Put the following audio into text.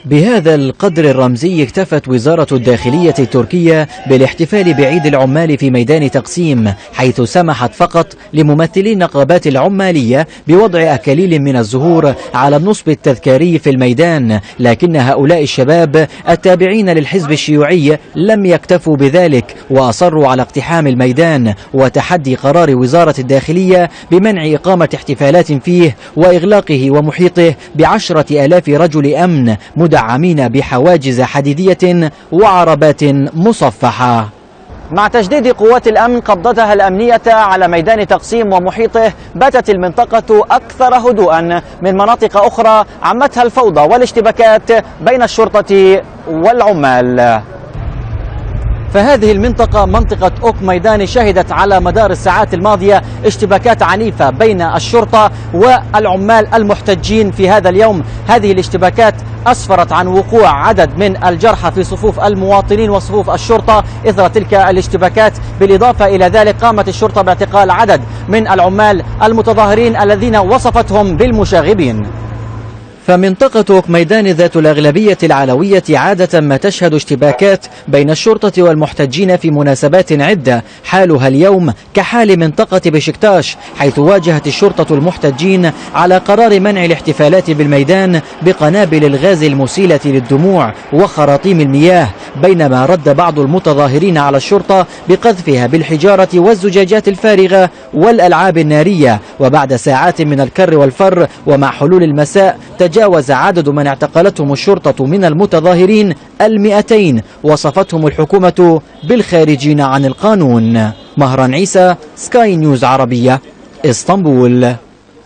بهذا القدر الرمزي اكتفت وزارة الداخلية التركية بالاحتفال بعيد العمال في ميدان تقسيم، حيث سمحت فقط لممثلي النقابات العمالية بوضع أكاليل من الزهور على النصب التذكاري في الميدان. لكن هؤلاء الشباب التابعين للحزب الشيوعي لم يكتفوا بذلك، وأصروا على اقتحام الميدان وتحدي قرار وزارة الداخلية بمنع إقامة احتفالات فيه وإغلاقه ومحيطه ب10,000 رجل أمن مدعمين بحواجز حديدية وعربات مصفحة. مع تجديد قوات الأمن قبضتها الأمنية على ميدان تقسيم ومحيطه، باتت المنطقة أكثر هدوءا من مناطق أخرى عمتها الفوضى والاشتباكات بين الشرطة والعمال. فهذه المنطقة منطقة أوك ميدان شهدت على مدار الساعات الماضية اشتباكات عنيفة بين الشرطة والعمال المحتجين في هذا اليوم. هذه الاشتباكات أسفرت عن وقوع عدد من الجرحى في صفوف المواطنين وصفوف الشرطة إثر تلك الاشتباكات. بالإضافة إلى ذلك قامت الشرطة باعتقال عدد من العمال المتظاهرين الذين وصفتهم بالمشاغبين. فمنطقة أوك ميدان ذات الأغلبية العلوية عادة ما تشهد اشتباكات بين الشرطة والمحتجين في مناسبات عدة، حالها اليوم كحال منطقة بشكتاش، حيث واجهت الشرطة المحتجين على قرار منع الاحتفالات بالميدان بقنابل الغاز المسيلة للدموع وخراطيم المياه، بينما رد بعض المتظاهرين على الشرطة بقذفها بالحجارة والزجاجات الفارغة والألعاب النارية. وبعد ساعات من الكر والفر ومع حلول المساء تجاوز عدد من اعتقلتهم الشرطة من المتظاهرين 200، وصفتهم الحكومة بالخارجين عن القانون. مهران عيسى، سكاي نيوز عربية، اسطنبول.